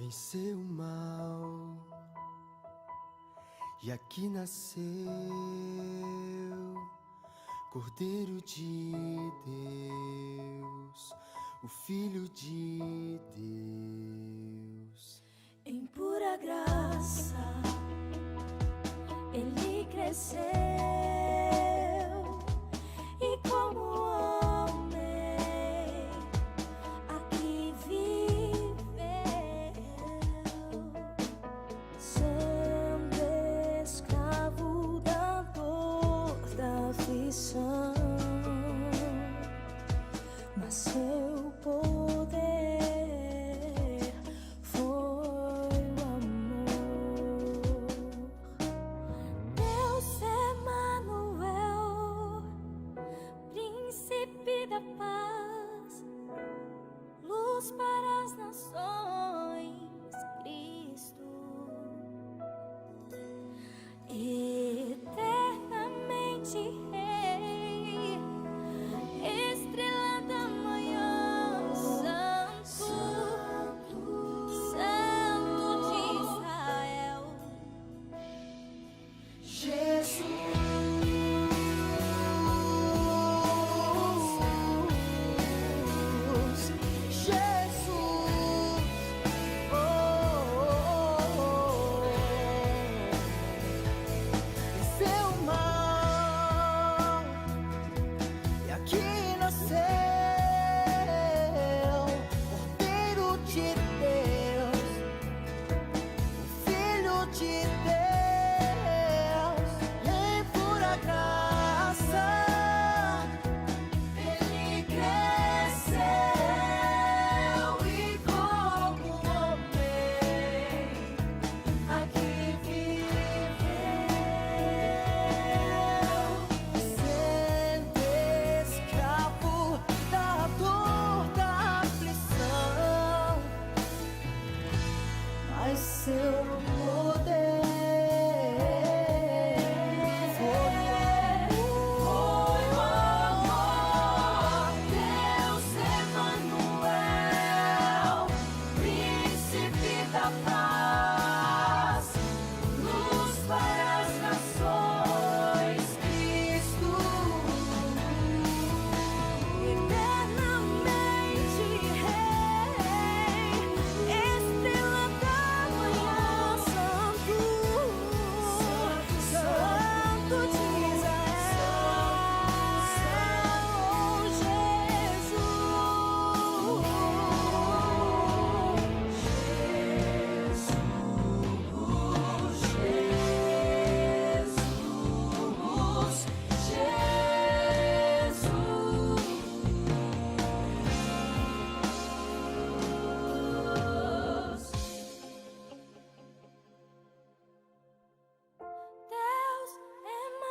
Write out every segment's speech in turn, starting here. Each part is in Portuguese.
venceu o mal e aqui nasceu Cordeiro de Deus, o Filho de Deus. Em pura graça ele cresceu e como homem aqui viveu, sendo escravo da dor, da aflição, mas seu poder foi o amor. Deus Emanuel, príncipe da paz, luz para as nações, Cristo, eternamente Rei, estrela da manhã, Santo, Santo de Israel, Venceu o mal e aqui nasceu Cordeiro de Deus, o Filho de Deus. Em pura graça ele cresceu e como homem aqui viveu, sendo escravo da dor, da aflição, mas seu poder foi o amor. Deus Emanuel, príncipe da paz, luz para as nações, Cristo, eternamente Rei, estrela da manhã, Santo, Santo de Deus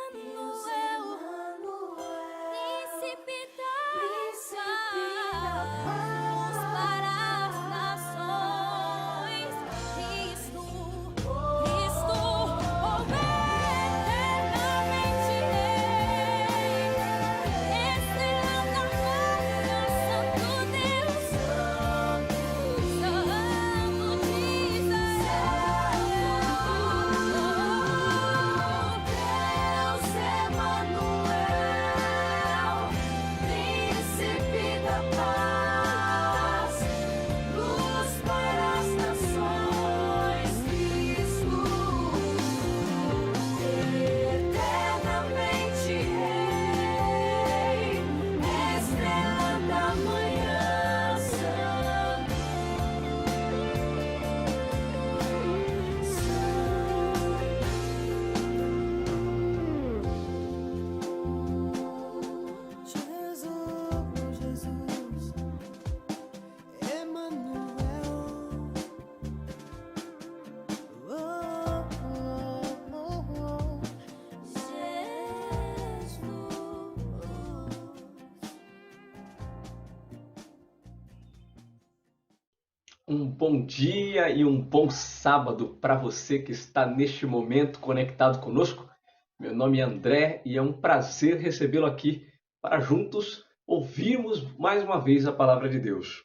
Emanuel, príncipe da paz, para as nações, Cristo, eternamente Rei, estrela da manhã, Santo Deus, Santo de Deus Emanuel, príncipe da paz, luz para as nações, Cristo, eternamente Rei, estrela da manhã, Santo, Jesus, Emanuel, Um bom dia e um bom sábado para você que está neste momento conectado conosco. Meu nome é André e é um prazer recebê-lo aqui para juntos ouvirmos mais uma vez a palavra de Deus.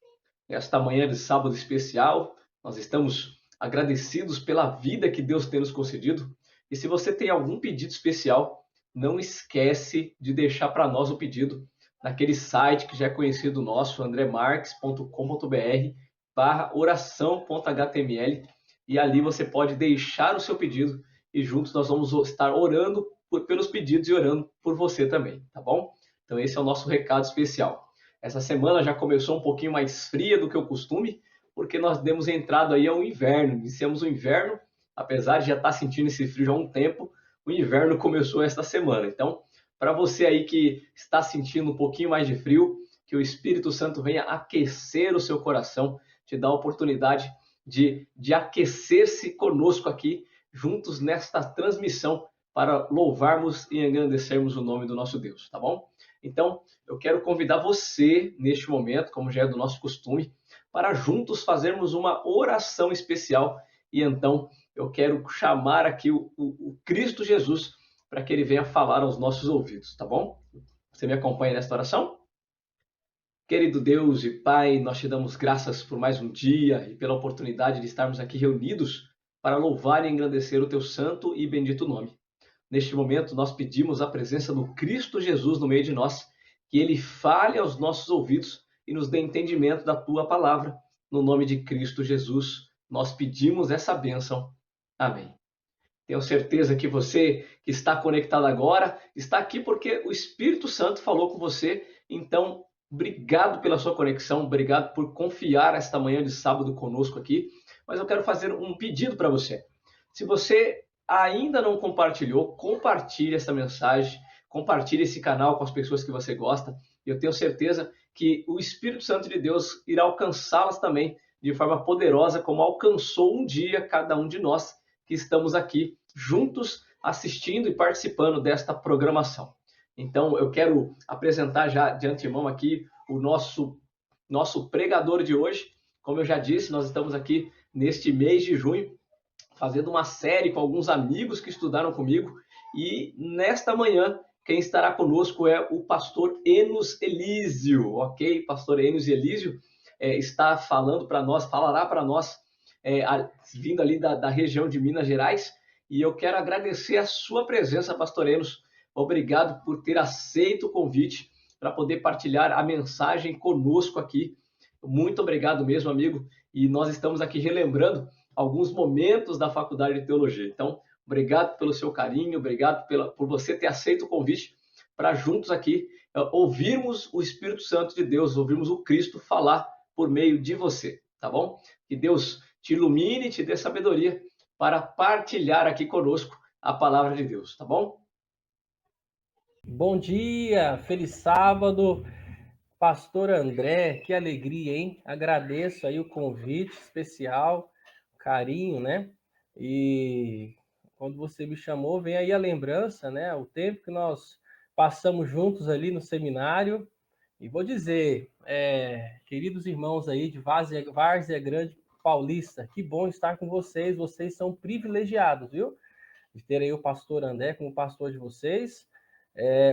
Nesta manhã de sábado especial, Nós estamos agradecidos pela vida que Deus tem nos concedido. E se você tem algum pedido especial, não esquece de deixar para nós o pedido naquele site que já é conhecido nosso, andremarques.com.br/oração.html, e ali você pode deixar o seu pedido e juntos nós vamos estar orando pelos pedidos e orando por você também, tá bom? Então esse é o nosso recado especial. Essa semana já começou um pouquinho mais fria do que o costume, porque nós demos entrado aí ao inverno, iniciamos o inverno, apesar de já estar sentindo esse frio já há um tempo, o inverno começou esta semana. Então, para você aí que está sentindo um pouquinho mais de frio, que o Espírito Santo venha aquecer o seu coração, te dar a oportunidade de aquecer-se conosco aqui, juntos nesta transmissão, para louvarmos e engrandecermos o nome do nosso Deus, tá bom? Então, eu quero convidar você, neste momento, como já é do nosso costume, para juntos fazermos uma oração especial. E então, eu quero chamar aqui o Cristo Jesus para que ele venha falar aos nossos ouvidos, tá bom? Você me acompanha nesta oração? Querido Deus e Pai, nós te damos graças por mais um dia e pela oportunidade de estarmos aqui reunidos para louvar e engrandecer o teu santo e bendito nome. Neste momento, nós pedimos a presença do Cristo Jesus no meio de nós, que ele fale aos nossos ouvidos e nos dê entendimento da tua palavra. No nome de Cristo Jesus, nós pedimos essa bênção. Amém. Tenho certeza que você que está conectado agora está aqui porque o Espírito Santo falou com você. Então, obrigado pela sua conexão, obrigado por confiar esta manhã de sábado conosco aqui. Mas eu quero fazer um pedido para você. Se você ainda não compartilhou, compartilhe essa mensagem, compartilhe esse canal com as pessoas que você gosta. Eu tenho certeza que o Espírito Santo de Deus irá alcançá-las também de forma poderosa, como alcançou um dia cada um de nós que estamos aqui juntos assistindo e participando desta programação. Então, eu quero apresentar já de antemão aqui o nosso pregador de hoje. Como eu já disse, nós estamos aqui neste mês de junho, fazendo uma série com alguns amigos que estudaram comigo. E nesta manhã, quem estará conosco é o pastor Enos Elísio, ok? Pastor Enos Elísio está falando para nós, falará para nós, vindo ali da região de Minas Gerais. E eu quero agradecer a sua presença, pastor Enos. Obrigado por ter aceito o convite para poder partilhar a mensagem conosco aqui. Muito obrigado mesmo, amigo. E nós estamos aqui relembrando alguns momentos da Faculdade de Teologia. Então, obrigado pelo seu carinho, obrigado por você ter aceito o convite para juntos aqui ouvirmos o Espírito Santo de Deus, ouvirmos o Cristo falar por meio de você, tá bom? Que Deus te ilumine e te dê sabedoria para partilhar aqui conosco a palavra de Deus, tá bom? Bom dia, feliz sábado, pastor André, que alegria, hein? Agradeço aí o convite especial, carinho, né? E quando você me chamou, vem aí a lembrança, né? O tempo que nós passamos juntos ali no seminário. E vou dizer, queridos irmãos aí de Várzea Grande Paulista, que bom estar com vocês são privilegiados, viu? De ter aí o pastor André como pastor de vocês.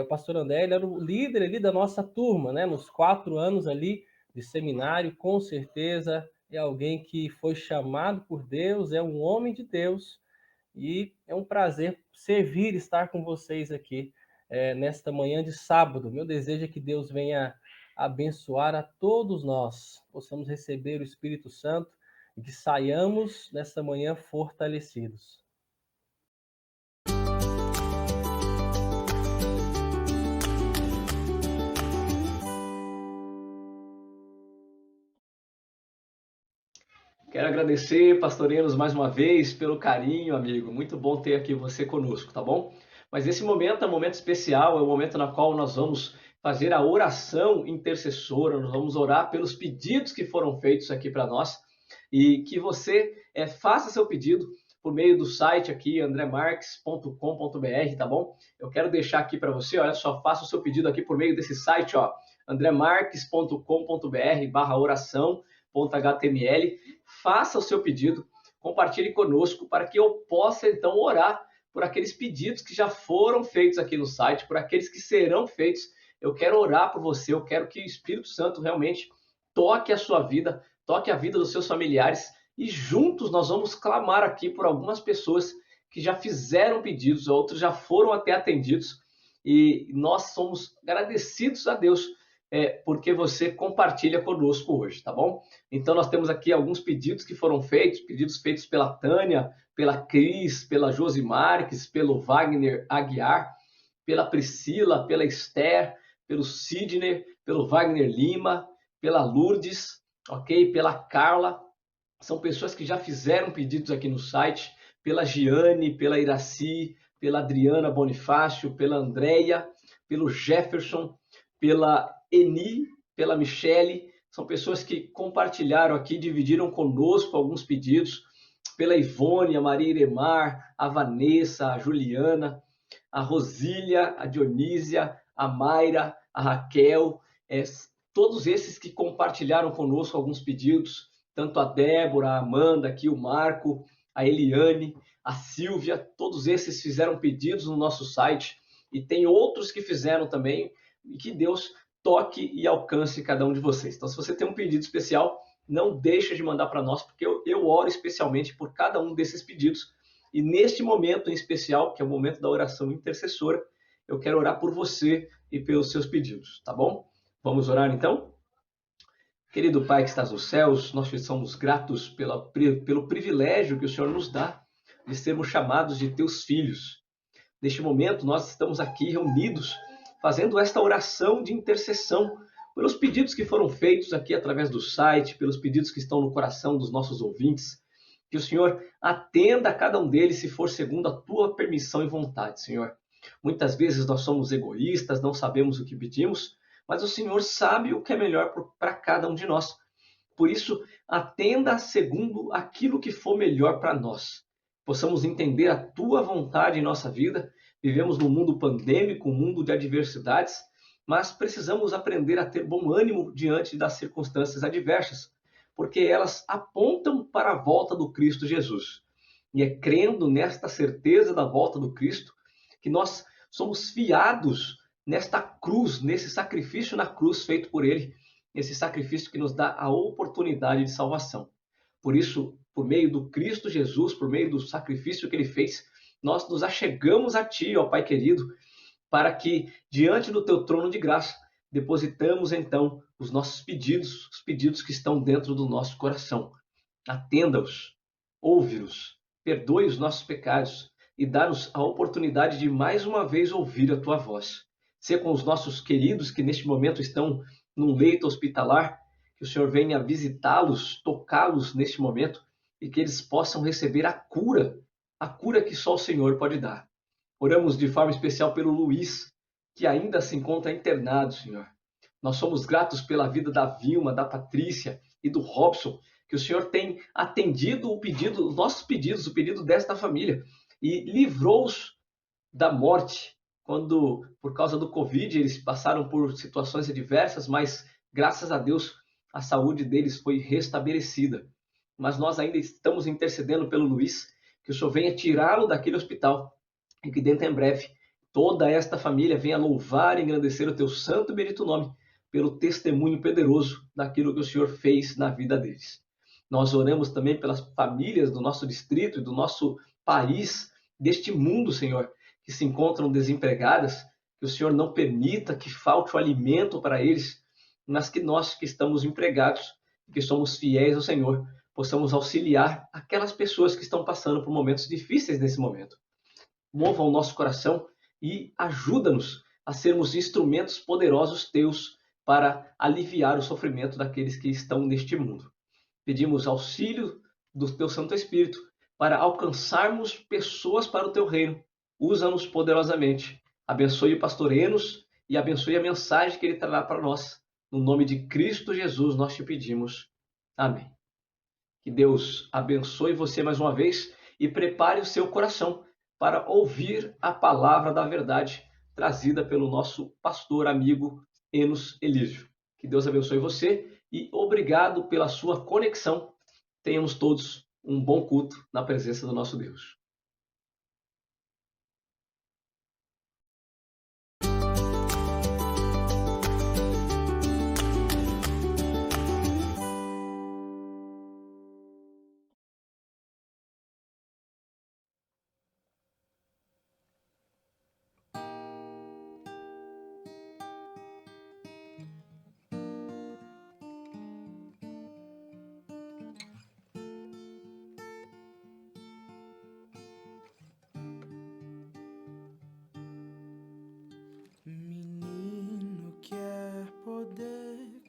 O pastor André, ele era o líder ali da nossa turma, né? Nos 4 anos ali de seminário, com certeza é alguém que foi chamado por Deus, é um homem de Deus, e é um prazer servir, estar com vocês aqui nesta manhã de sábado. Meu desejo é que Deus venha abençoar a todos nós, possamos receber o Espírito Santo e que saiamos nesta manhã fortalecidos. Quero agradecer, pastor Enos, mais uma vez pelo carinho, amigo. Muito bom ter aqui você conosco, tá bom? Mas esse momento é um momento especial, é o momento na qual nós vamos fazer a oração intercessora, nós vamos orar pelos pedidos que foram feitos aqui para nós e que você faça seu pedido por meio do site aqui, andremarques.com.br, tá bom? Eu quero deixar aqui para você, olha só, faça o seu pedido aqui por meio desse site, ó, andremarques.com.br/oração.html. Faça o seu pedido, compartilhe conosco para que eu possa então orar por aqueles pedidos que já foram feitos aqui no site, por aqueles que serão feitos. Eu quero orar por você, eu quero que o Espírito Santo realmente toque a sua vida, toque a vida dos seus familiares e juntos nós vamos clamar aqui por algumas pessoas que já fizeram pedidos, outros já foram até atendidos, e nós somos agradecidos a Deus porque você compartilha conosco hoje, tá bom? Então nós temos aqui alguns pedidos que foram feitos, pedidos feitos pela Tânia, pela Cris, pela Josi Marques, pelo Wagner Aguiar, pela Priscila, pela Esther, pelo Sidney, pelo Wagner Lima, pela Lourdes, ok? Pela Carla. São pessoas que já fizeram pedidos aqui no site, pela Giane, pela Iraci, pela Adriana Bonifácio, pela Andréia, pelo Jefferson, pela Eni, pela Michele. São pessoas que compartilharam aqui, dividiram conosco alguns pedidos, pela Ivone, a Maria Iremar, a Vanessa, a Juliana, a Rosília, a Dionísia, a Mayra, a Raquel, todos esses que compartilharam conosco alguns pedidos, tanto a Débora, a Amanda, aqui o Marco, a Eliane, a Silvia, todos esses fizeram pedidos no nosso site e tem outros que fizeram também, e que Deus toque e alcance cada um de vocês. Então, se você tem um pedido especial, não deixa de mandar para nós, porque eu oro especialmente por cada um desses pedidos. E neste momento em especial, que é o momento da oração intercessora, eu quero orar por você e pelos seus pedidos, tá bom? Vamos orar então? Querido Pai que estás nos céus, nós te somos gratos pelo privilégio que o Senhor nos dá de sermos chamados de teus filhos. Neste momento, nós estamos aqui reunidos, fazendo esta oração de intercessão pelos pedidos que foram feitos aqui através do site, pelos pedidos que estão no coração dos nossos ouvintes. Que o Senhor atenda a cada um deles se for segundo a tua permissão e vontade, Senhor. Muitas vezes nós somos egoístas, não sabemos o que pedimos, mas o Senhor sabe o que é melhor para cada um de nós. Por isso, atenda segundo aquilo que for melhor para nós. Possamos entender a tua vontade em nossa vida. Vivemos num mundo pandêmico, um mundo de adversidades, mas precisamos aprender a ter bom ânimo diante das circunstâncias adversas, porque elas apontam para a volta do Cristo Jesus. E é crendo nesta certeza da volta do Cristo que nós somos fiados nesta cruz, nesse sacrifício na cruz feito por Ele, esse sacrifício que nos dá a oportunidade de salvação. Por isso, por meio do Cristo Jesus, por meio do sacrifício que Ele fez, nós nos achegamos a Ti, ó Pai querido, para que, diante do Teu trono de graça, depositamos então os nossos pedidos, os pedidos que estão dentro do nosso coração. Atenda-os, ouve-os, perdoe os nossos pecados e dá-nos a oportunidade de mais uma vez ouvir a Tua voz. Ser com os nossos queridos que neste momento estão num leito hospitalar, que o Senhor venha visitá-los, tocá-los neste momento e que eles possam receber a cura que só o Senhor pode dar. Oramos de forma especial pelo Luiz, que ainda se encontra internado, Senhor. Nós somos gratos pela vida da Vilma, da Patrícia e do Robson, que o Senhor tem atendido os nossos pedidos, o pedido desta família, e livrou-os da morte, quando, por causa do Covid, eles passaram por situações adversas, mas, graças a Deus, a saúde deles foi restabelecida. Mas nós ainda estamos intercedendo pelo Luiz, que o Senhor venha tirá-lo daquele hospital, e que dentro em breve toda esta família venha louvar e engrandecer o Teu santo e bendito nome, pelo testemunho poderoso daquilo que o Senhor fez na vida deles. Nós oramos também pelas famílias do nosso distrito e do nosso país, deste mundo, Senhor, que se encontram desempregadas, que o Senhor não permita que falte o alimento para eles, mas que nós que estamos empregados, que somos fiéis ao Senhor, possamos auxiliar aquelas pessoas que estão passando por momentos difíceis nesse momento. Mova o nosso coração e ajuda-nos a sermos instrumentos poderosos Teus para aliviar o sofrimento daqueles que estão neste mundo. Pedimos auxílio do Teu Santo Espírito para alcançarmos pessoas para o Teu reino. Usa-nos poderosamente. Abençoe o pastor Enos e abençoe a mensagem que ele trará para nós. No nome de Cristo Jesus nós te pedimos. Amém. Que Deus abençoe você mais uma vez e prepare o seu coração para ouvir a palavra da verdade trazida pelo nosso pastor amigo Enos Elísio. Que Deus abençoe você e obrigado pela sua conexão. Tenhamos todos um bom culto na presença do nosso Deus.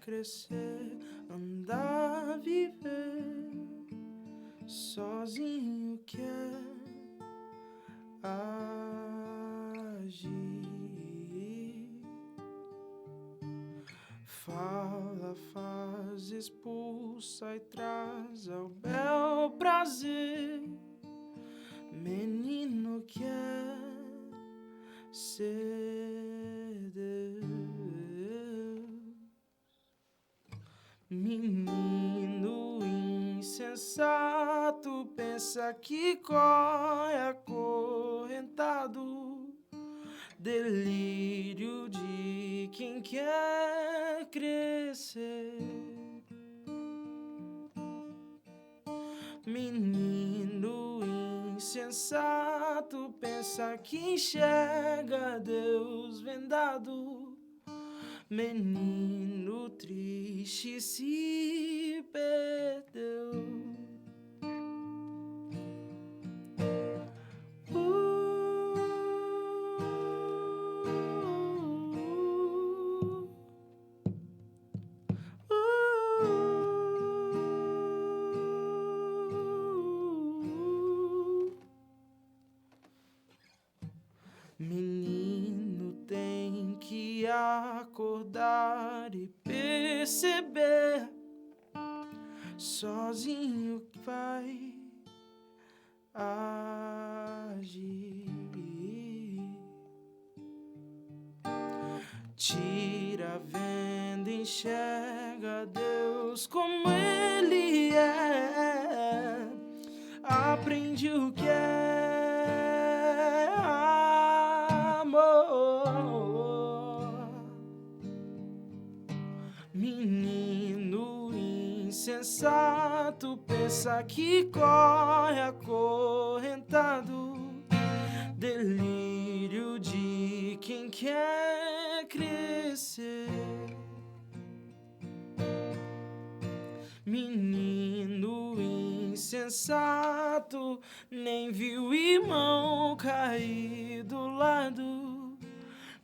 crescer, andar, viver, sozinho quer agir. Fala, faz, expulsa e traz ao bel prazer. Menino quer ser Deus. Menino insensato pensa que corre acorrentado, delírio de quem quer crescer. Menino insensato pensa que enxerga Deus vendado, menino triste se perdeu. Menino tem que acordar e perceber, sozinho vai agir. Tira a venda, enxerga Deus como Ele é, aprende o que é amor. Menino insensato pensa que corre acorrentado, delírio de quem quer crescer. Menino insensato nem viu o irmão cair do lado,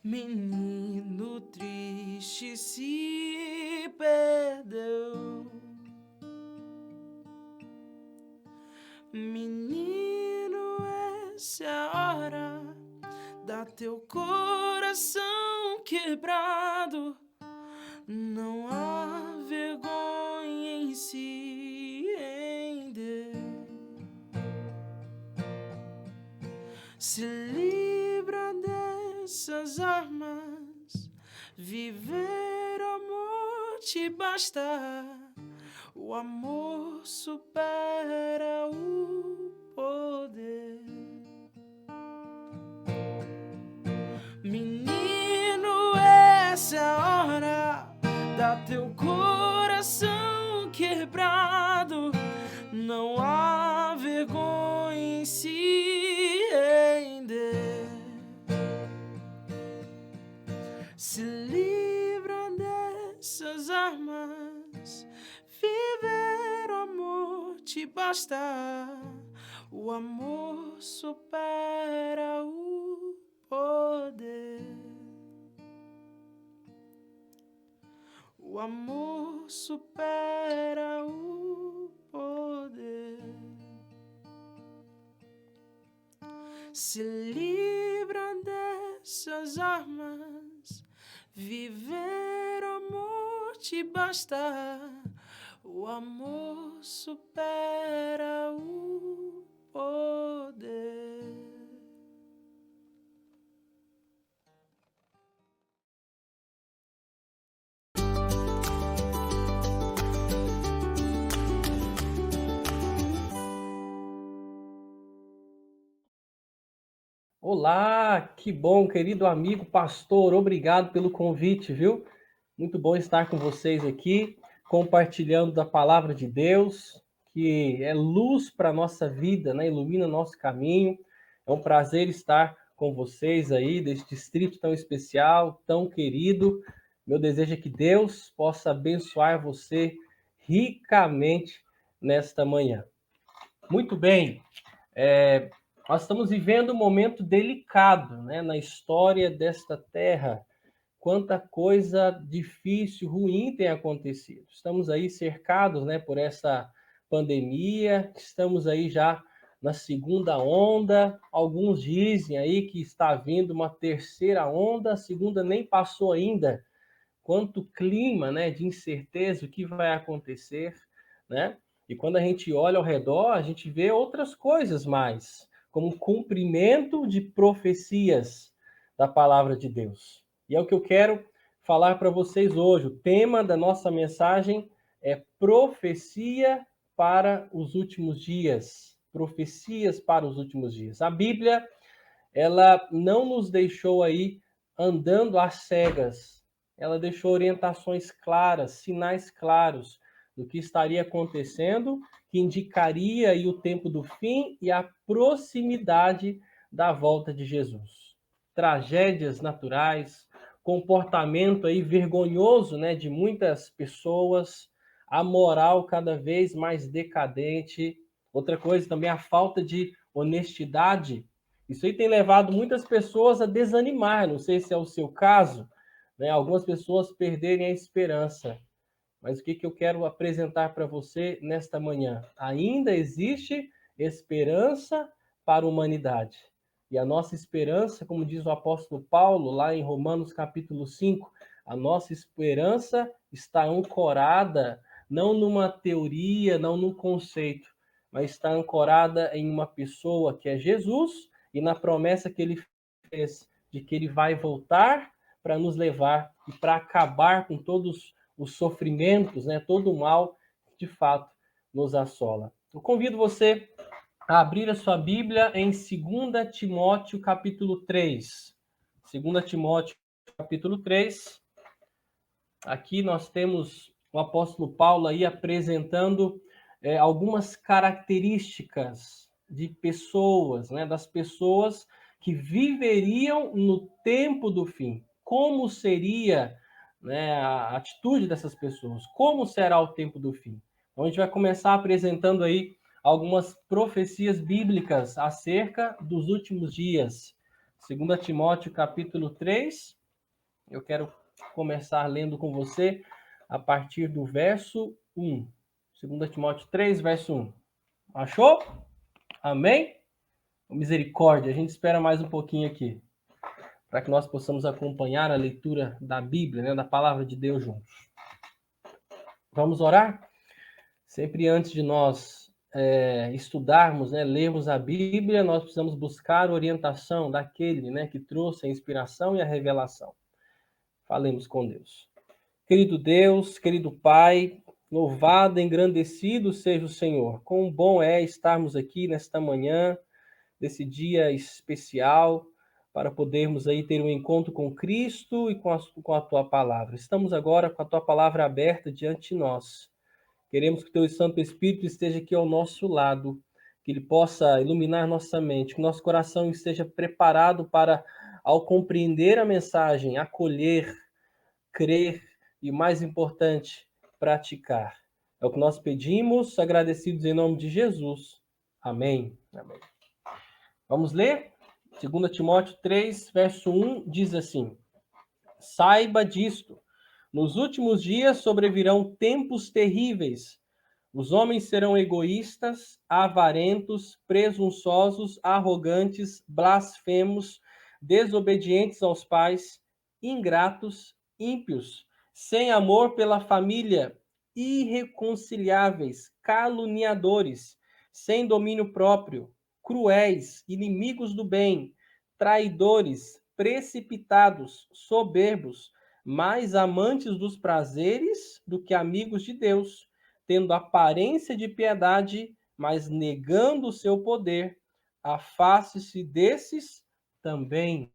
menino triste se perdeu. Menino, essa é a hora da teu coração quebrado, não há vergonha em se render. Se livra dessas armas, viver o amor te basta. O amor supera o poder. Menino, essa é a hora da teu coração quebrado, não há vergonha em se render. Se livra dessas armas, viver o amor te basta. O amor supera o poder. O amor supera o poder. Se livra dessas armas, viver o amor te basta. O amor supera o poder. Olá, que bom, querido amigo pastor, obrigado pelo convite, viu? Muito bom estar com vocês aqui, compartilhando da palavra de Deus, que é luz para a nossa vida, né? Ilumina nosso caminho. É um prazer estar com vocês aí, desse distrito tão especial, tão querido. Meu desejo é que Deus possa abençoar você ricamente nesta manhã. Muito bem, nós estamos vivendo um momento delicado, né, na história desta terra, quanta coisa difícil, ruim tem acontecido. Estamos aí cercados, né, por essa pandemia, estamos aí já na segunda onda. Alguns dizem aí que está vindo uma terceira onda, a segunda nem passou ainda. Quanto clima, né, de incerteza, o que vai acontecer, né? E quando a gente olha ao redor, a gente vê outras coisas mais, como cumprimento de profecias da palavra de Deus. E é o que eu quero falar para vocês hoje. O tema da nossa mensagem é profecia para os últimos dias. Profecias para os últimos dias. A Bíblia, ela não nos deixou aí andando às cegas. Ela deixou orientações claras, sinais claros do que estaria acontecendo, que indicaria aí o tempo do fim e a proximidade da volta de Jesus. Tragédias naturais, comportamento aí vergonhoso, né, de muitas pessoas, a moral cada vez mais decadente. Outra coisa também, a falta de honestidade. Isso aí tem levado muitas pessoas a desanimar. Não sei se é o seu caso, né? Algumas pessoas perderem a esperança. Mas o que eu quero apresentar para você nesta manhã? Ainda existe esperança para a humanidade. E a nossa esperança, como diz o apóstolo Paulo, lá em Romanos capítulo 5, a nossa esperança está ancorada não numa teoria, não num conceito, mas está ancorada em uma pessoa que é Jesus e na promessa que ele fez de que ele vai voltar para nos levar e para acabar com todos os sofrimentos, né, todo o mal que de fato nos assola. Eu convido você a abrir a sua Bíblia em 2 Timóteo capítulo 3. 2 Timóteo capítulo 3. Aqui nós temos o apóstolo Paulo aí apresentando algumas características de pessoas, né, das pessoas que viveriam no tempo do fim. Como seria, né, a atitude dessas pessoas? Como será o tempo do fim? Então a gente vai começar apresentando aí algumas profecias bíblicas acerca dos últimos dias. 2 Timóteo capítulo 3. Eu quero começar lendo com você a partir do verso 1. 2 Timóteo 3, verso 1. Achou? Amém? Misericórdia, a gente espera mais um pouquinho aqui, para que nós possamos acompanhar a leitura da Bíblia, né, da palavra de Deus juntos. Vamos orar? Sempre antes de nós estudarmos, né, lermos a Bíblia, nós precisamos buscar a orientação daquele, né, que trouxe a inspiração e a revelação. Falemos com Deus. Querido Deus, querido Pai, louvado, engrandecido seja o Senhor. Quão bom é estarmos aqui nesta manhã, desse dia especial, para podermos aí ter um encontro com Cristo e com a Tua Palavra. Estamos agora com a Tua Palavra aberta diante de nós. Queremos que o Teu Santo Espírito esteja aqui ao nosso lado, que Ele possa iluminar nossa mente, que nosso coração esteja preparado para, ao compreender a mensagem, acolher, crer e, mais importante, praticar. É o que nós pedimos, agradecidos em nome de Jesus. Amém. Amém. Vamos ler? 2 Timóteo 3, verso 1, diz assim: Saiba disto, nos últimos dias sobrevirão tempos terríveis. Os homens serão egoístas, avarentos, presunçosos, arrogantes, blasfemos, desobedientes aos pais, ingratos, ímpios, sem amor pela família, irreconciliáveis, caluniadores, sem domínio próprio, cruéis, inimigos do bem, traidores, precipitados, soberbos, mais amantes dos prazeres do que amigos de Deus, tendo aparência de piedade, mas negando o seu poder. Afaste-se desses também.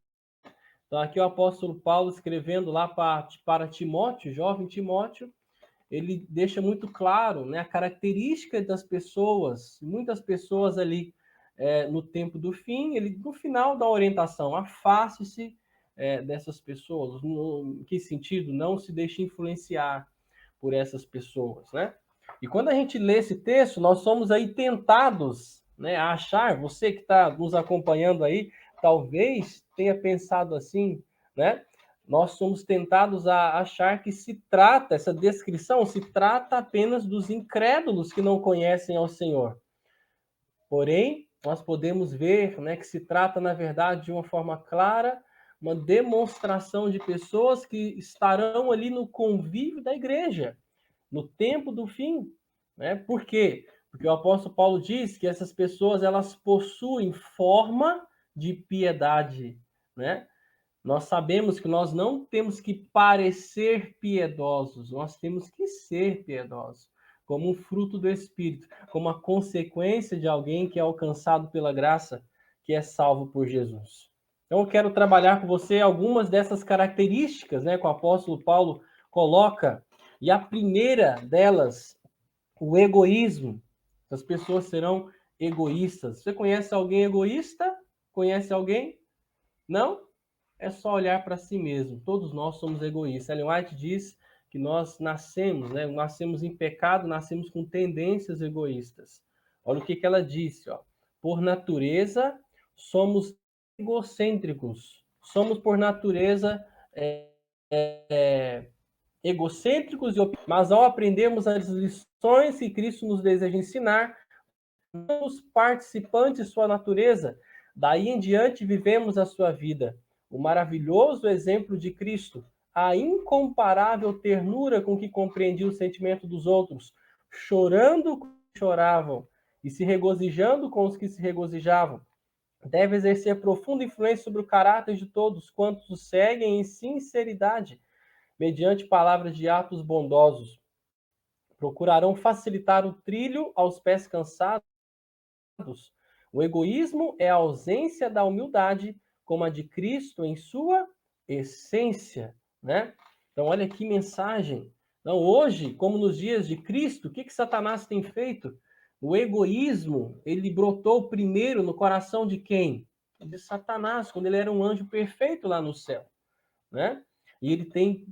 Então, aqui o apóstolo Paulo escrevendo lá para Timóteo, jovem Timóteo, ele deixa muito claro, né, a característica das pessoas, muitas pessoas ali no tempo do fim, ele no final dá orientação, afaste-se dessas pessoas. Em que sentido? Não se deixe influenciar por essas pessoas, né? E quando a gente lê esse texto, nós somos aí tentados, né, a achar, você que está nos acompanhando aí, talvez tenha pensado assim, né? nós somos tentados a achar que essa descrição se trata apenas dos incrédulos que não conhecem ao Senhor. Porém, nós podemos ver, né, que se trata, na verdade, de uma forma clara, uma demonstração de pessoas que estarão ali no convívio da igreja, no tempo do fim, né? Por quê? Porque o apóstolo Paulo diz que essas pessoas, elas possuem forma de piedade, né? Nós sabemos que nós não temos que parecer piedosos, nós temos que ser piedosos, como um fruto do Espírito, como a consequência de alguém que é alcançado pela graça, que é salvo por Jesus. Então, eu quero trabalhar com você algumas dessas características, né, que o apóstolo Paulo coloca, e a primeira delas, o egoísmo. As pessoas serão egoístas. Você conhece alguém egoísta? Conhece alguém? Não? É só olhar para si mesmo. Todos nós somos egoístas. Ellen White diz que nós nascemos, né? Nascemos em pecado, nascemos com tendências egoístas. Olha o que ela disse, ó. Por natureza, somos egocêntricos. Somos, por natureza, egocêntricos, mas ao aprendermos as lições que Cristo nos deseja ensinar, somos participantes de sua natureza. Daí em diante vivemos a sua vida. O maravilhoso exemplo de Cristo, a incomparável ternura com que compreendia o sentimento dos outros, chorando com os que choravam e se regozijando com os que se regozijavam, deve exercer profunda influência sobre o caráter de todos quantos o seguem em sinceridade, mediante palavras de atos bondosos. Procurarão facilitar o trilho aos pés cansados. O egoísmo é a ausência da humildade, como a de Cristo em sua essência, né? Então, olha que mensagem. Então, hoje, como nos dias de Cristo, o que Satanás tem feito? O egoísmo, ele brotou primeiro no coração de quem? De Satanás, quando ele era um anjo perfeito lá no céu, né? E ele tem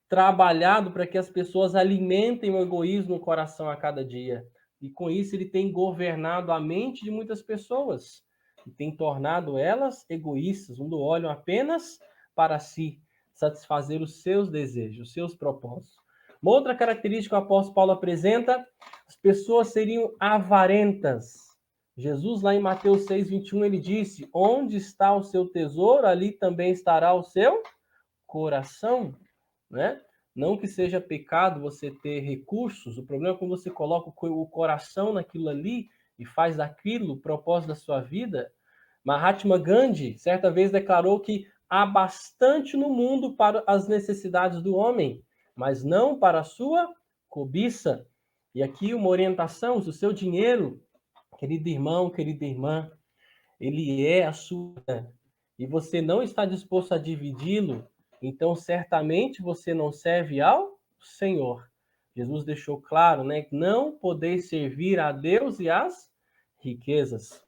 trabalhado para que as pessoas alimentem o egoísmo no coração a cada dia. E com isso ele tem governado a mente de muitas pessoas e tem tornado elas egoístas, onde olham apenas para si, satisfazer os seus desejos, os seus propósitos. Uma outra característica que o apóstolo Paulo apresenta, as pessoas seriam avarentas. Jesus, lá em Mateus 6:21, ele disse: onde está o seu tesouro, ali também estará o seu coração, né? Não que seja pecado você ter recursos, o problema é quando você coloca o coração naquilo ali e faz daquilo o propósito da sua vida. Mahatma Gandhi, certa vez, declarou que há bastante no mundo para as necessidades do homem, mas não para a sua cobiça. E aqui uma orientação: se o seu dinheiro, querido irmão, querida irmã, ele é a sua, e você não está disposto a dividi-lo, então certamente você não serve ao Senhor. Jesus deixou claro, né, que não podeis servir a Deus e às riquezas.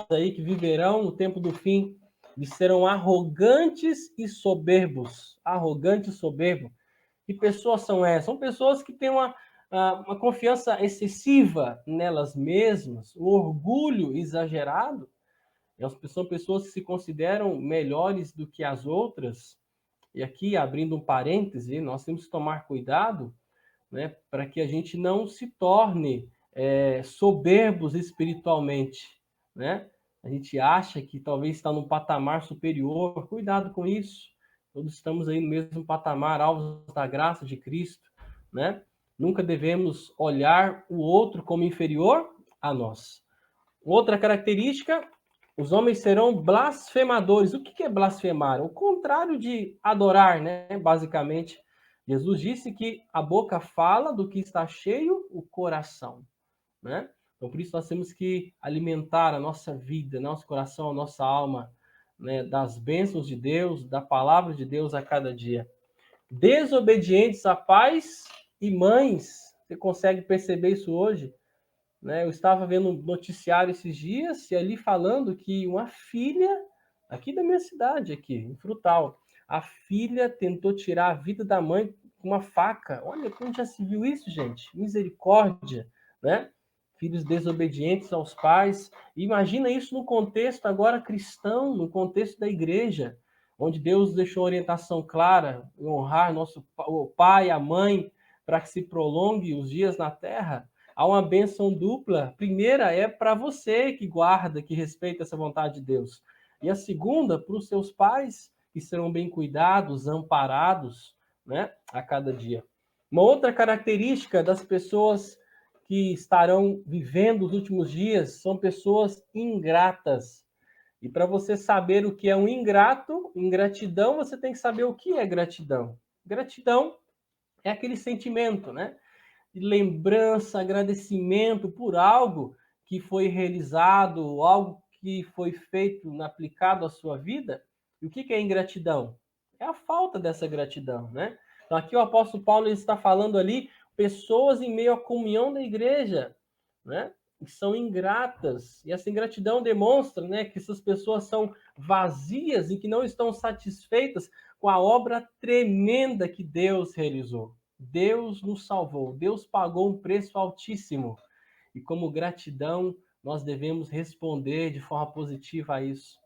Aí que viverão no tempo do fim, e serão arrogantes e soberbos. Arrogante e soberbo. Que pessoas são essas? São pessoas que têm uma confiança excessiva nelas mesmas, um orgulho exagerado. São pessoas que se consideram melhores do que as outras. E aqui, abrindo um parêntese, nós temos que tomar cuidado, né, para que a gente não se torne soberbos espiritualmente, né? A gente acha que talvez está num patamar superior. Cuidado com isso. Todos estamos aí no mesmo patamar, alvos da graça de Cristo, né? Nunca devemos olhar o outro como inferior a nós. Outra característica: os homens serão blasfemadores. O que é blasfemar? O contrário de adorar, né? Basicamente, Jesus disse que a boca fala do que está cheio o coração, né? Então, por isso nós temos que alimentar a nossa vida, nosso coração, a nossa alma, né, das bênçãos de Deus, da palavra de Deus a cada dia. Desobedientes a pais e mães. Você consegue perceber isso hoje? Né? Eu estava vendo um noticiário esses dias e ali falando que uma filha aqui da minha cidade, aqui em Frutal, a filha tentou tirar a vida da mãe com uma faca. Olha, como já se viu isso, gente? Misericórdia, né? filhos desobedientes aos pais. Imagina isso no contexto agora cristão, no contexto da igreja, onde Deus deixou orientação clara, honrar o pai, a mãe, para que se prolongue os dias na terra. Há uma bênção dupla. Primeira é para você que guarda, que respeita essa vontade de Deus. E a segunda, para os seus pais, que serão bem cuidados, amparados, né, a cada dia. Uma outra característica das pessoas que estarão vivendo os últimos dias são pessoas ingratas. E para você saber o que é um ingrato, ingratidão, você tem que saber o que é gratidão. Gratidão é aquele sentimento, né? De lembrança, agradecimento por algo que foi realizado, algo que foi feito, aplicado à sua vida. E o que é ingratidão? É a falta dessa gratidão, né? Então aqui o apóstolo Paulo ele está falando ali pessoas em meio à comunhão da igreja, né? Que são ingratas. E essa ingratidão demonstra, né, que essas pessoas são vazias e que não estão satisfeitas com a obra tremenda que Deus realizou. Deus nos salvou, Deus pagou um preço altíssimo. E como gratidão, nós devemos responder de forma positiva a isso,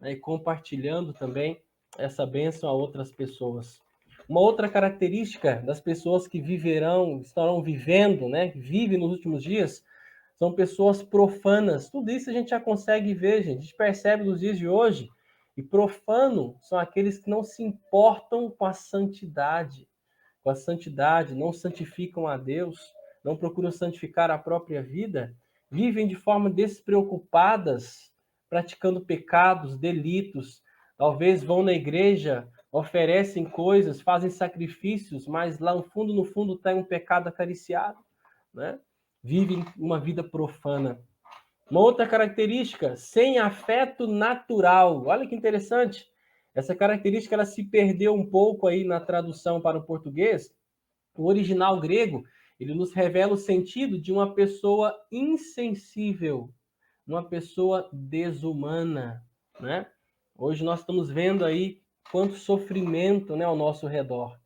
né? E compartilhando também essa bênção a outras pessoas. Uma outra característica das pessoas que estarão vivendo, né, que vivem nos últimos dias, são pessoas profanas. Tudo isso a gente já consegue ver, gente. A gente percebe nos dias de hoje. E profano são aqueles que não se importam com a santidade, não santificam a Deus, não procuram santificar a própria vida, vivem de forma despreocupadas, praticando pecados, delitos, talvez vão na igreja, oferecem coisas, fazem sacrifícios, mas lá no fundo tem um pecado acariciado, né? Vivem uma vida profana. Uma outra característica, sem afeto natural. Olha que interessante. Essa característica ela se perdeu um pouco aí na tradução para o português. O original grego, ele nos revela o sentido de uma pessoa insensível, uma pessoa desumana, né? Hoje nós estamos vendo aí quanto sofrimento, né, ao nosso redor.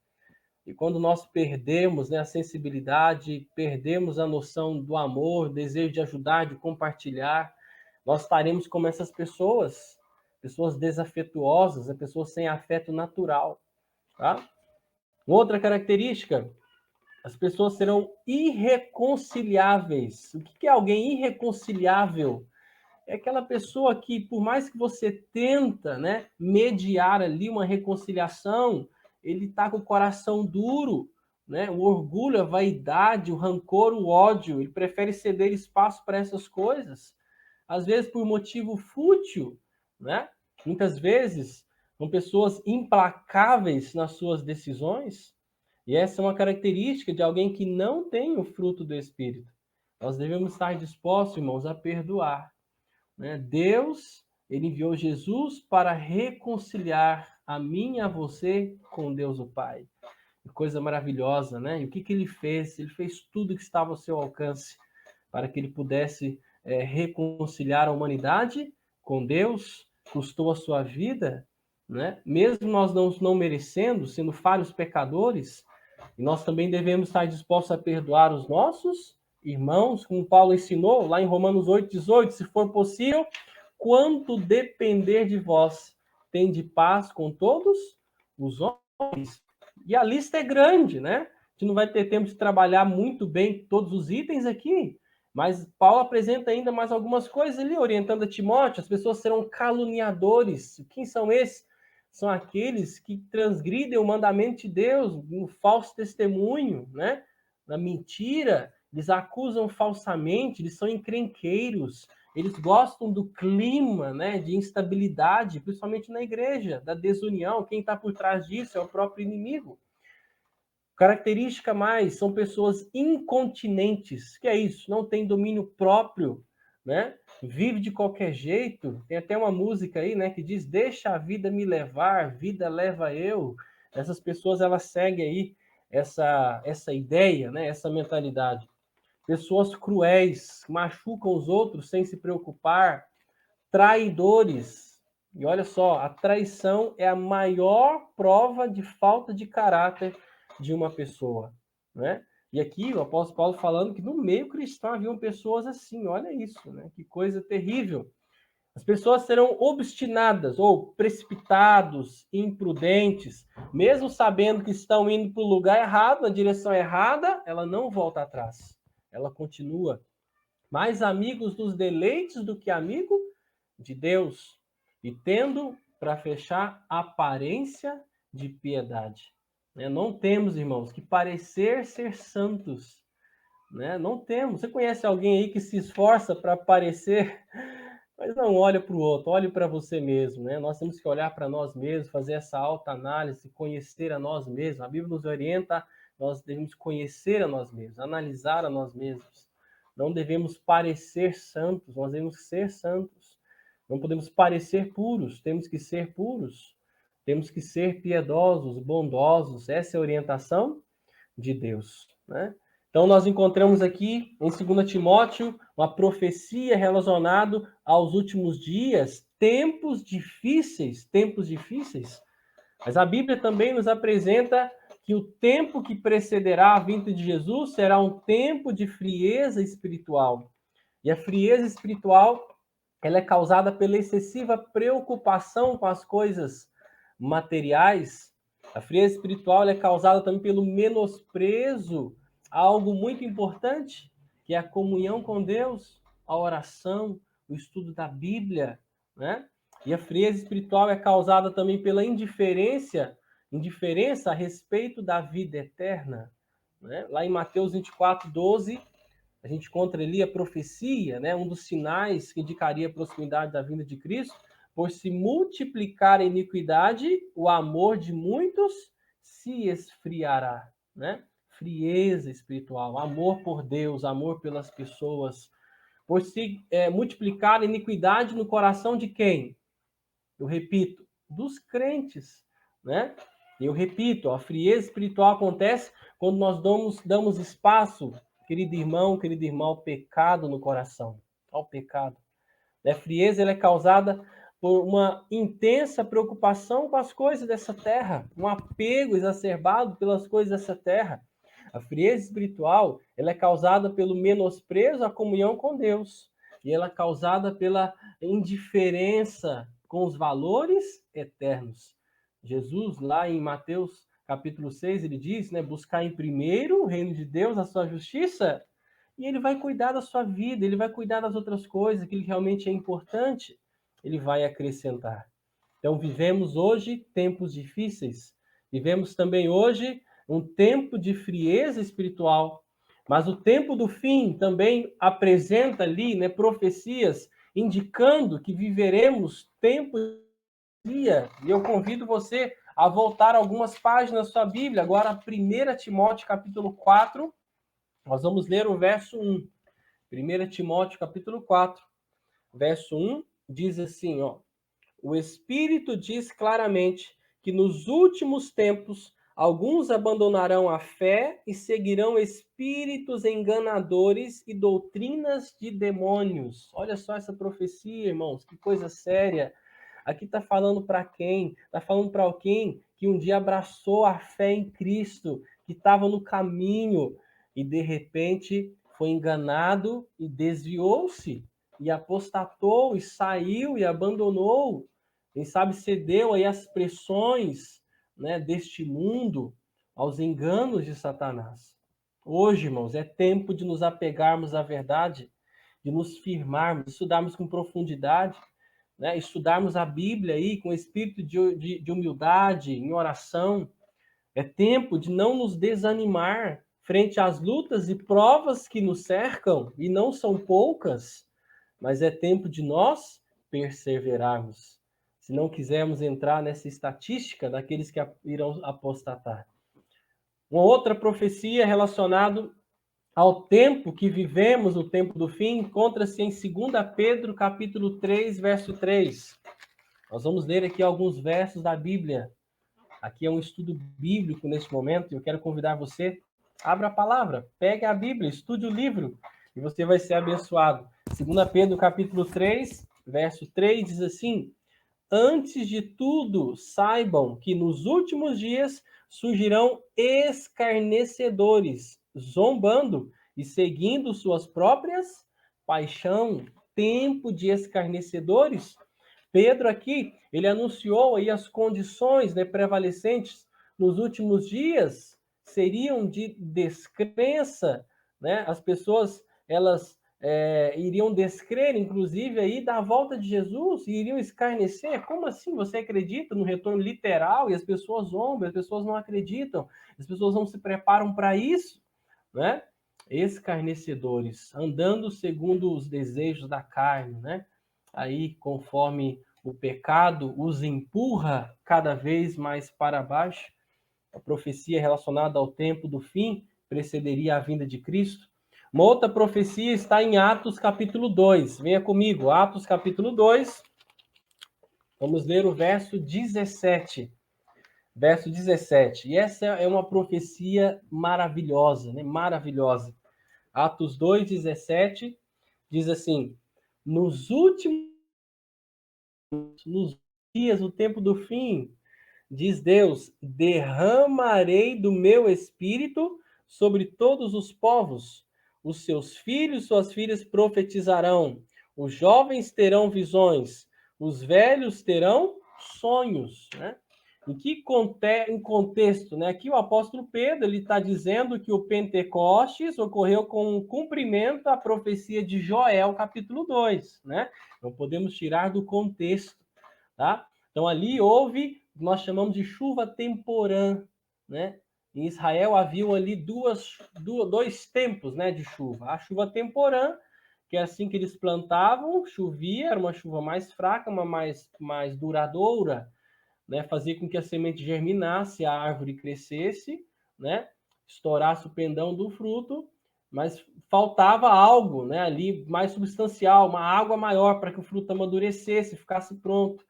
E quando nós perdemos, né, a sensibilidade, perdemos a noção do amor, desejo de ajudar, de compartilhar, nós estaremos como essas pessoas, pessoas desafetuosas, pessoas sem afeto natural, tá? Outra característica, as pessoas serão irreconciliáveis. O que é alguém irreconciliável? É aquela pessoa que, por mais que você tenta, né, mediar ali uma reconciliação, ele está com o coração duro, né? O orgulho, a vaidade, o rancor, o ódio, ele prefere ceder espaço para essas coisas, às vezes por motivo fútil, né? Muitas vezes são pessoas implacáveis nas suas decisões, e essa é uma característica de alguém que não tem o fruto do Espírito. Nós devemos estar dispostos, irmãos, a perdoar, né? Deus, ele enviou Jesus para reconciliar a mim e a você com Deus o Pai. Que coisa maravilhosa, né? E o que ele fez? Ele fez tudo que estava ao seu alcance para que ele pudesse reconciliar a humanidade com Deus, custou a sua vida, né? Mesmo nós não merecendo, sendo falhos pecadores, e nós também devemos estar dispostos a perdoar os nossos irmãos, como Paulo ensinou lá em Romanos 8,18, se for possível, quanto depender de vós, tende paz com todos os homens. E a lista é grande, né? A gente não vai ter tempo de trabalhar muito bem todos os itens aqui, mas Paulo apresenta ainda mais algumas coisas ali, orientando a Timóteo. As pessoas serão caluniadores. Quem são esses? São aqueles que transgridem o mandamento de Deus no falso testemunho, né? Na mentira. Eles acusam falsamente, eles são encrenqueiros, eles gostam do clima, né, de instabilidade, principalmente na igreja, da desunião. Quem está por trás disso é o próprio inimigo. Característica mais, são pessoas incontinentes. Que é isso? Não tem domínio próprio, né? Vive de qualquer jeito. Tem até uma música aí, né, que diz: deixa a vida me levar, vida leva eu. Essas pessoas, elas seguem aí essa ideia, né, essa mentalidade. Pessoas cruéis, machucam os outros sem se preocupar, traidores. E olha só, a traição é a maior prova de falta de caráter de uma pessoa, né? E aqui o apóstolo Paulo falando que no meio cristão haviam pessoas assim, olha isso, né? Que coisa terrível. As pessoas serão obstinadas ou precipitados, imprudentes, mesmo sabendo que estão indo para o lugar errado, na direção errada, ela não volta atrás. Ela continua. Mais amigos dos deleites do que amigo de Deus, e tendo, para fechar, aparência de piedade. Não temos, irmãos, que parecer ser santos. Não temos. Você conhece alguém aí que se esforça para parecer, mas não olha para o outro, olhe para você mesmo. Nós temos que olhar para nós mesmos, fazer essa autoanálise, conhecer a nós mesmos. A Bíblia nos orienta, nós devemos conhecer a nós mesmos, analisar a nós mesmos. Não devemos parecer santos, nós devemos ser santos. Não podemos parecer puros, temos que ser puros. Temos que ser piedosos, bondosos. Essa é a orientação de Deus. Então, nós encontramos aqui em 2 Timóteo uma profecia relacionada aos últimos dias, tempos difíceis. Mas a Bíblia também nos apresenta que o tempo que precederá a vinda de Jesus será um tempo de frieza espiritual. E a frieza espiritual, ela é causada pela excessiva preocupação com as coisas materiais. A frieza espiritual ela é causada também pelo menosprezo a algo muito importante, que é a comunhão com Deus, a oração, o estudo da Bíblia, E a frieza espiritual é causada também pela indiferença a respeito da vida eterna, Lá em Mateus 24:12, a gente encontra ali a profecia, um dos sinais que indicaria a proximidade da vinda de Cristo. Por se multiplicar a iniquidade, o amor de muitos se esfriará, Frieza espiritual, amor por Deus, amor pelas pessoas. Por se multiplicar a iniquidade no coração de quem? Eu repito, dos crentes, Eu repito, a frieza espiritual acontece quando nós damos espaço, querido irmão, ao pecado no coração, ao pecado. A frieza ela é causada por uma intensa preocupação com as coisas dessa terra, um apego exacerbado pelas coisas dessa terra. A frieza espiritual ela é causada pelo menosprezo à comunhão com Deus. E ela é causada pela indiferença com os valores eternos. Jesus, lá em Mateus capítulo 6, ele diz, buscar em primeiro o reino de Deus, a sua justiça, e ele vai cuidar da sua vida, ele vai cuidar das outras coisas, aquilo que realmente é importante, ele vai acrescentar. Então, vivemos hoje tempos difíceis, vivemos também hoje um tempo de frieza espiritual, mas o tempo do fim também apresenta ali, profecias indicando que viveremos tempos de dia. E eu convido você a voltar algumas páginas da sua Bíblia, agora 1 Timóteo capítulo 4, nós vamos ler o verso 1. 1 Timóteo capítulo 4, verso 1, diz assim, o Espírito diz claramente que nos últimos tempos alguns abandonarão a fé e seguirão espíritos enganadores e doutrinas de demônios. Olha só essa profecia, irmãos, que coisa séria. Aqui está falando para quem? Está falando para alguém que um dia abraçou a fé em Cristo, que estava no caminho e de repente foi enganado e desviou-se, e apostatou, e saiu, e abandonou, quem sabe cedeu aí às pressões deste mundo, aos enganos de Satanás. Hoje, irmãos, é tempo de nos apegarmos à verdade, de nos firmarmos, estudarmos com profundidade, estudarmos a Bíblia aí com espírito de humildade, em oração. É tempo de não nos desanimar frente às lutas e provas que nos cercam, e não são poucas, mas é tempo de nós perseverarmos, se não quisermos entrar nessa estatística daqueles que irão apostatar. Uma outra profecia relacionada ao tempo que vivemos, o tempo do fim, encontra-se em 2 Pedro, capítulo 3, verso 3. Nós vamos ler aqui alguns versos da Bíblia. Aqui é um estudo bíblico neste momento, e eu quero convidar você, abra a palavra, pegue a Bíblia, estude o livro, e você vai ser abençoado. 2 Pedro, capítulo 3, verso 3, diz assim, antes de tudo, saibam que nos últimos dias surgirão escarnecedores, zombando e seguindo suas próprias paixões. Tempo de escarnecedores. Pedro aqui, ele anunciou aí as condições, né, prevalecentes nos últimos dias seriam de descrença, né? As pessoas, elas iriam descrer, inclusive, aí da volta de Jesus e iriam escarnecer. Como assim? Você acredita no retorno literal e as pessoas zombam, as pessoas não acreditam, as pessoas não se preparam para isso, né? Escarnecedores, andando segundo os desejos da carne, né? Aí, conforme o pecado os empurra cada vez mais para baixo. A profecia relacionada ao tempo do fim precederia a vinda de Cristo. Uma outra profecia está em Atos capítulo 2. Venha comigo, Atos capítulo 2. Vamos ler o verso 17. Verso 17. E essa é uma profecia maravilhosa, né? Maravilhosa. Atos 2, 17 diz assim: nos dias, no tempo do fim, diz Deus, derramarei do meu espírito sobre todos os povos. Os seus filhos, suas filhas profetizarão. Os jovens terão visões. Os velhos terão sonhos, né? Em contexto, né? Aqui o apóstolo Pedro ele está dizendo que o Pentecostes ocorreu com o cumprimento da profecia de Joel, capítulo 2, né? Não podemos tirar do contexto, tá? Então ali houve, nós chamamos de chuva temporã, né? Em Israel havia ali dois tempos, né, de chuva. A chuva temporã, que é assim que eles plantavam, chovia, era uma chuva mais fraca, uma mais duradoura, né, fazia com que a semente germinasse, a árvore crescesse, né, estourasse o pendão do fruto, mas faltava algo, né, ali mais substancial, uma água maior para que o fruto amadurecesse, ficasse pronto.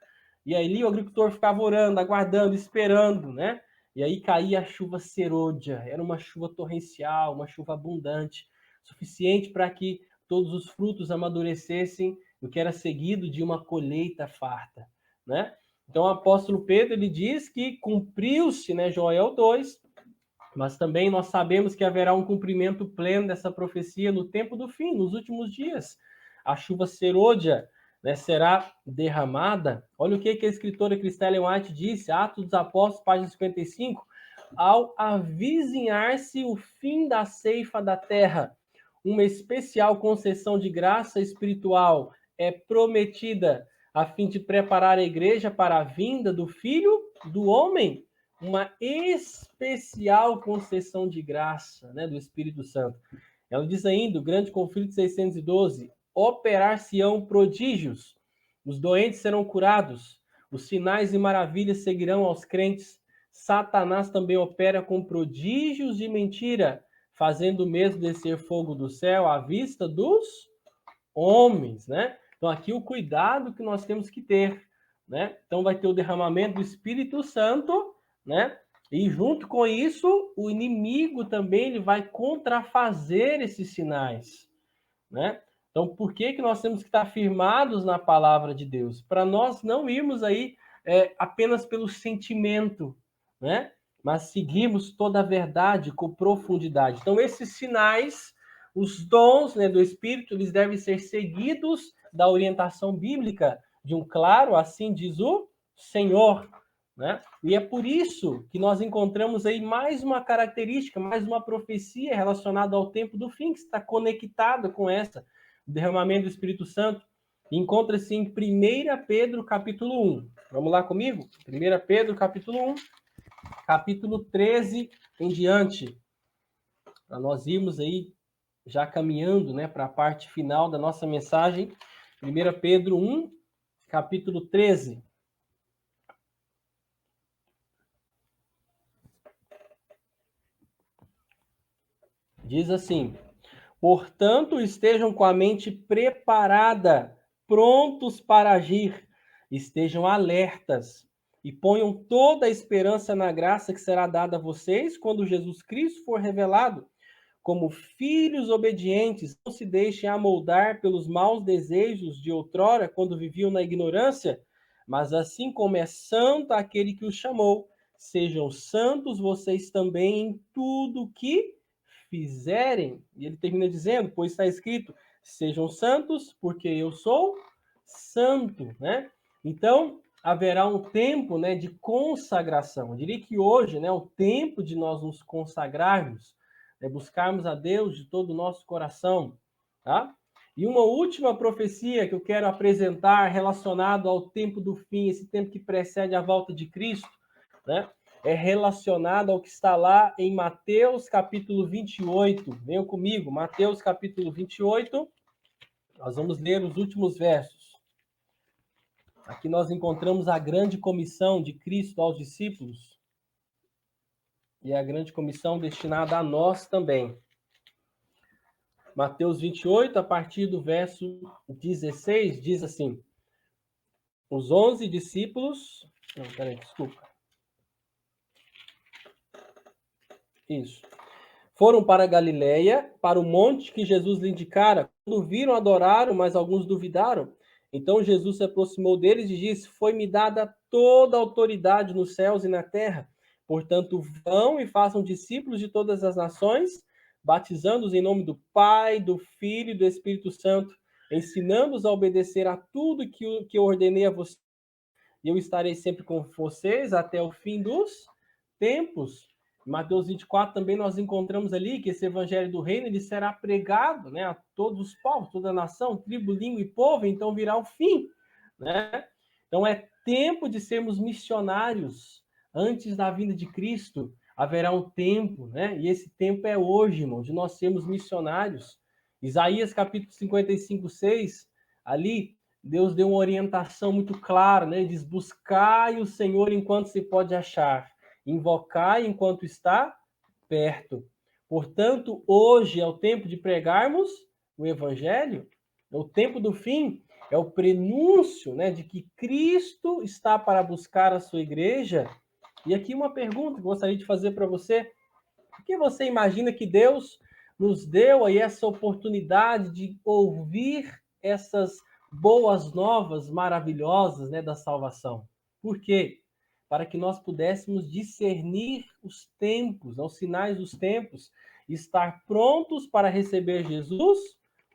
E aí o agricultor ficava orando, aguardando, esperando, né? E aí caía a chuva serôdia, era uma chuva torrencial, uma chuva abundante, suficiente para que todos os frutos amadurecessem, o que era seguido de uma colheita farta, né? Então o apóstolo Pedro ele diz que cumpriu-se, né, Joel 2, mas também nós sabemos que haverá um cumprimento pleno dessa profecia no tempo do fim, nos últimos dias. A chuva serôdia, né, será derramada. Olha o que a escritora Christine White disse, Atos dos Apóstolos, página 55, ao avizinhar-se o fim da ceifa da terra, uma especial concessão de graça espiritual é prometida a fim de preparar a igreja para a vinda do Filho do Homem, uma especial concessão de graça, né, do Espírito Santo. Ela diz ainda, o grande conflito 612, operar-se-ão prodígios, os doentes serão curados, os sinais e maravilhas seguirão aos crentes, Satanás também opera com prodígios de mentira, fazendo mesmo descer fogo do céu à vista dos homens, né? Então aqui o cuidado que nós temos que ter, né? Então vai ter o derramamento do Espírito Santo, né? E junto com isso, o inimigo também ele vai contrafazer esses sinais, né? Então, por que nós temos que estar firmados na palavra de Deus? Para nós não irmos aí apenas pelo sentimento, né? Mas seguirmos toda a verdade com profundidade. Então, esses sinais, os dons, né, do Espírito, eles devem ser seguidos da orientação bíblica de um claro, assim diz o Senhor, né? E é por isso que nós encontramos aí mais uma característica, mais uma profecia relacionada ao tempo do fim, que está conectada com essa, o derramamento do Espírito Santo. Encontra-se em 1 Pedro, capítulo 1. Vamos lá comigo? 1 Pedro, capítulo 1, capítulo 13 em diante. Para nós irmos aí já caminhando, né, para a parte final da nossa mensagem. 1 Pedro 1, capítulo 13. Diz assim: portanto, estejam com a mente preparada, prontos para agir, estejam alertas e ponham toda a esperança na graça que será dada a vocês quando Jesus Cristo for revelado. Como filhos obedientes, não se deixem amoldar pelos maus desejos de outrora, quando viviam na ignorância, mas assim como é santo aquele que os chamou, sejam santos vocês também em tudo que fizerem, e ele termina dizendo, pois está escrito, sejam santos, porque eu sou santo, né? Então, haverá um tempo, né, de consagração. Eu diria que hoje, né, o tempo de nós nos consagrarmos, né, buscarmos a Deus de todo o nosso coração, tá? E uma última profecia que eu quero apresentar relacionado ao tempo do fim, esse tempo que precede a volta de Cristo, né? É relacionado ao que está lá em Mateus capítulo 28. Venham comigo, Mateus capítulo 28. Nós vamos ler os últimos versos. Aqui nós encontramos a grande comissão de Cristo aos discípulos. E a grande comissão destinada a nós também. Mateus 28, a partir do verso 16, diz assim: os 11 discípulos... Não, peraí, desculpa. Isso. Foram para Galiléia, para o monte que Jesus lhe indicara. Quando viram, adoraram, mas alguns duvidaram. Então Jesus se aproximou deles e disse: foi-me dada toda a autoridade nos céus e na terra. Portanto, vão e façam discípulos de todas as nações, batizando-os em nome do Pai, do Filho e do Espírito Santo, ensinando-os a obedecer a tudo que eu ordenei a vocês. E eu estarei sempre com vocês até o fim dos tempos. Em Mateus 24 também nós encontramos ali que esse evangelho do reino ele será pregado, né, a todos os povos, toda a nação, tribo, língua e povo, então virá o fim, né? Então é tempo de sermos missionários. Antes da vinda de Cristo haverá um tempo, né? E esse tempo é hoje, irmão, de nós sermos missionários. Isaías capítulo 55, 6, ali Deus deu uma orientação muito clara, né? Ele diz: buscai o Senhor enquanto se pode achar, invocai enquanto está perto. Portanto, hoje é o tempo de pregarmos o evangelho, é o tempo do fim, é o prenúncio, né, de que Cristo está para buscar a sua igreja. E aqui uma pergunta que eu gostaria de fazer para você: por que você imagina que Deus nos deu aí essa oportunidade de ouvir essas boas novas maravilhosas, né, da salvação? Por quê? Para que nós pudéssemos discernir os tempos, os sinais dos tempos, e estar prontos para receber Jesus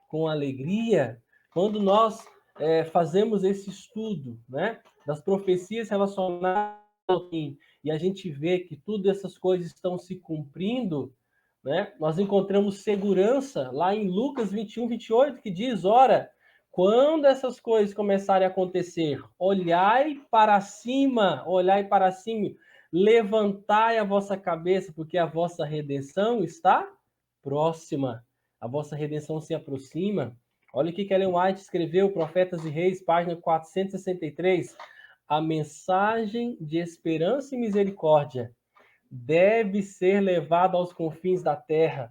com alegria. Quando nós fazemos esse estudo, né, das profecias relacionadas ao fim, e a gente vê que todas essas coisas estão se cumprindo, né, nós encontramos segurança lá em Lucas 21, 28, que diz: ora, quando essas coisas começarem a acontecer, olhai para cima, levantai a vossa cabeça, porque a vossa redenção está próxima. A vossa redenção se aproxima. Olha o que Ellen White escreveu, Profetas e Reis, página 463. A mensagem de esperança e misericórdia deve ser levada aos confins da terra.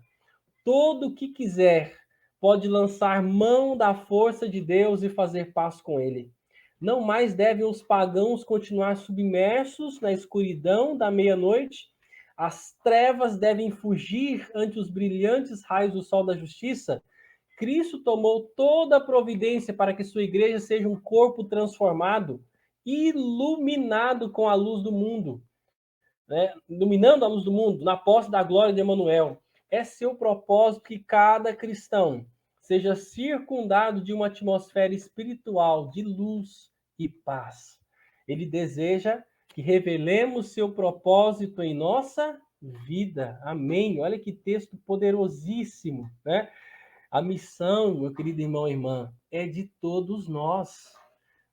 Todo o que quiser pode lançar mão da força de Deus e fazer paz com ele. Não mais devem os pagãos continuar submersos na escuridão da meia-noite. As trevas devem fugir ante os brilhantes raios do sol da justiça. Cristo tomou toda a providência para que sua igreja seja um corpo transformado, iluminado com a luz do mundo, né? Iluminando a luz do mundo, na posse da glória de Emanuel. É seu propósito que cada cristão seja circundado de uma atmosfera espiritual de luz e paz. Ele deseja que revelemos seu propósito em nossa vida. Amém. Olha que texto poderosíssimo, né? A missão, meu querido irmão e irmã, é de todos nós,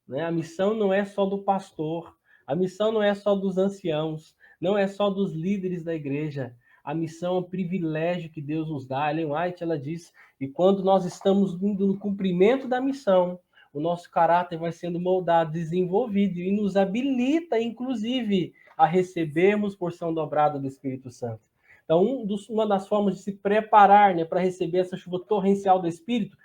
né? A missão não é só do pastor, a missão não é só dos anciãos, não é só dos líderes da igreja. A missão é um privilégio que Deus nos dá. Ellen White, ela diz, e quando nós estamos indo no cumprimento da missão, o nosso caráter vai sendo moldado, desenvolvido e nos habilita, inclusive, a recebermos porção dobrada do Espírito Santo. Então, uma das formas de se preparar, né, para receber essa chuva torrencial do Espírito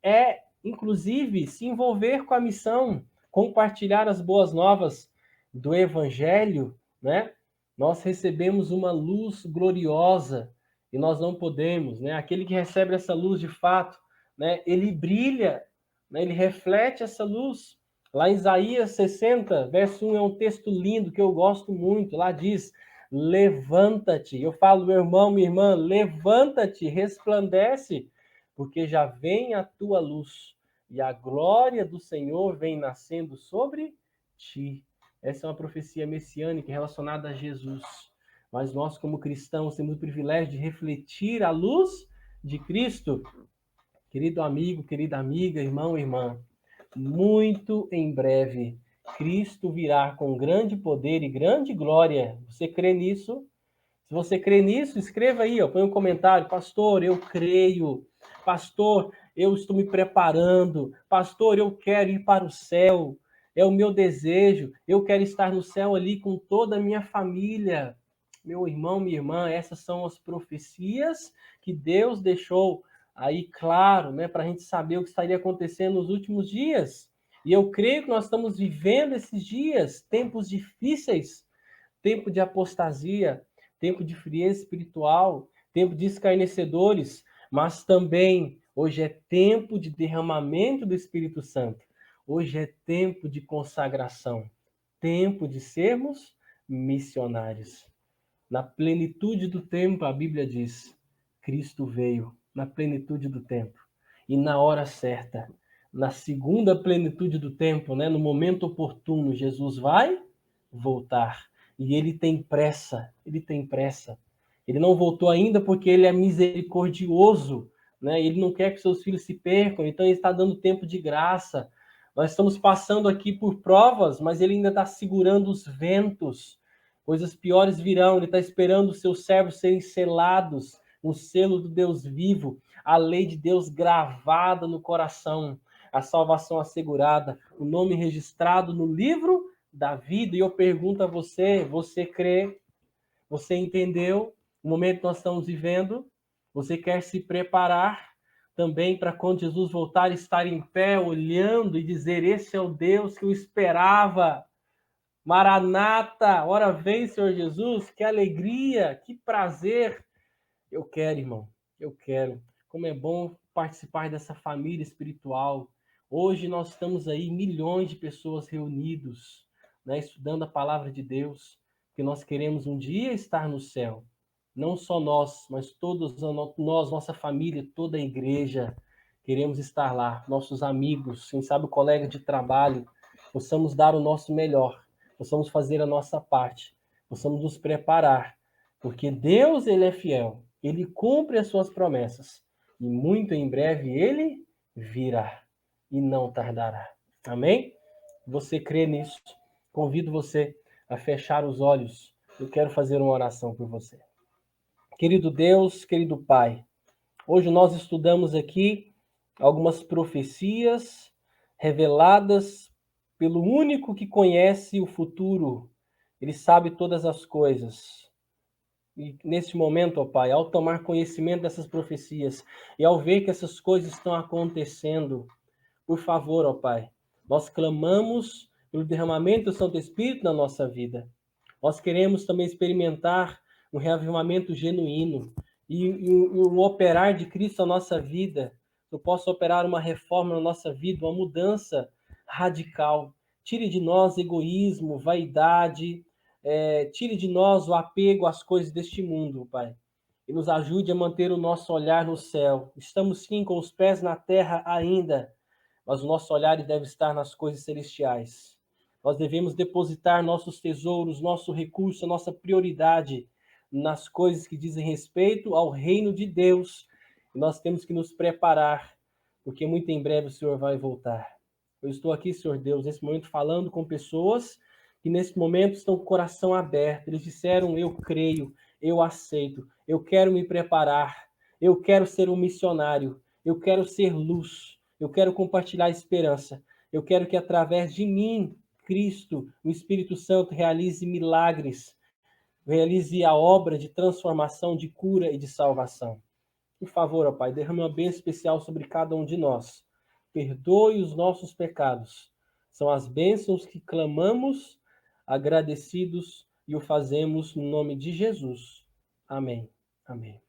é, inclusive, se envolver com a missão, compartilhar as boas novas do Evangelho, né? Nós recebemos uma luz gloriosa e nós não podemos, né? Aquele que recebe essa luz de fato, né? Ele brilha, né? Ele reflete essa luz. Lá em Isaías 60, verso 1, é um texto lindo que eu gosto muito. Lá diz: levanta-te. Eu falo, meu irmão, minha irmã, levanta-te, resplandece, porque já vem a tua luz e a glória do Senhor vem nascendo sobre ti. Essa é uma profecia messiânica relacionada a Jesus. Mas nós, como cristãos, temos o privilégio de refletir a luz de Cristo. Querido amigo, querida amiga, irmão, irmã, muito em breve, Cristo virá com grande poder e grande glória. Você crê nisso? Se você crê nisso, escreva aí, ó, põe um comentário. Pastor, eu creio. Pastor, eu estou me preparando. Pastor, eu quero ir para o céu. É o meu desejo. Eu quero estar no céu ali com toda a minha família. Meu irmão, minha irmã, essas são as profecias que Deus deixou aí claro, né, para a gente saber o que estaria acontecendo nos últimos dias. E eu creio que nós estamos vivendo esses dias, tempos difíceis, tempo de apostasia, tempo de frieza espiritual, tempo de escarnecedores, mas também hoje é tempo de derramamento do Espírito Santo. Hoje é tempo de consagração, tempo de sermos missionários. Na plenitude do tempo, a Bíblia diz, Cristo veio na plenitude do tempo e na hora certa. Na segunda plenitude do tempo, né, no momento oportuno, Jesus vai voltar. E ele tem pressa, ele tem pressa. Ele não voltou ainda porque ele é misericordioso, né? Ele não quer que seus filhos se percam, então ele está dando tempo de graça. Nós estamos passando aqui por provas, mas ele ainda está segurando os ventos. Coisas piores virão, ele está esperando os seus servos serem selados, o selo do Deus vivo, a lei de Deus gravada no coração, a salvação assegurada, o nome registrado no livro da vida. E eu pergunto a você, você crê? Você entendeu o momento que nós estamos vivendo? Você quer se preparar também para quando Jesus voltar, estar em pé, olhando e dizer, esse é o Deus que eu esperava. Maranata, ora vem, Senhor Jesus, que alegria, que prazer. Eu quero, irmão, eu quero. Como é bom participar dessa família espiritual. Hoje nós estamos aí, milhões de pessoas reunidos, né, estudando a palavra de Deus, que nós queremos um dia estar no céu. Não só nós, mas todos nós, nossa família, toda a igreja, queremos estar lá. Nossos amigos, quem sabe o colega de trabalho, possamos dar o nosso melhor, possamos fazer a nossa parte, possamos nos preparar, porque Deus, ele é fiel. Ele cumpre as suas promessas. E muito em breve ele virá e não tardará. Amém? Você crê nisso? Convido você a fechar os olhos. Eu quero fazer uma oração por você. Querido Deus, querido Pai, hoje nós estudamos aqui algumas profecias reveladas pelo único que conhece o futuro. Ele sabe todas as coisas. E nesse momento, ó Pai, ao tomar conhecimento dessas profecias e ao ver que essas coisas estão acontecendo, por favor, ó Pai, nós clamamos pelo derramamento do Santo Espírito na nossa vida. Nós queremos também experimentar um reavivamento genuíno e o operar de Cristo na nossa vida. Eu posso operar uma reforma na nossa vida, uma mudança radical. Tire de nós egoísmo, vaidade, tire de nós o apego às coisas deste mundo, Pai. E nos ajude a manter o nosso olhar no céu. Estamos sim com os pés na terra ainda, mas o nosso olhar deve estar nas coisas celestiais. Nós devemos depositar nossos tesouros, nosso recurso, nossa prioridade nas coisas que dizem respeito ao reino de Deus. E nós temos que nos preparar, porque muito em breve o Senhor vai voltar. Eu estou aqui, Senhor Deus, nesse momento falando com pessoas que nesse momento estão com o coração aberto. Eles disseram, eu creio, eu aceito, eu quero me preparar, eu quero ser um missionário, eu quero ser luz, eu quero compartilhar esperança, eu quero que através de mim, Cristo, o Espírito Santo, realize milagres, realize a obra de transformação, de cura e de salvação. Por favor, ó Pai, derrame uma bênção especial sobre cada um de nós. Perdoe os nossos pecados. São as bênçãos que clamamos, agradecidos, e o fazemos no nome de Jesus. Amém. Amém.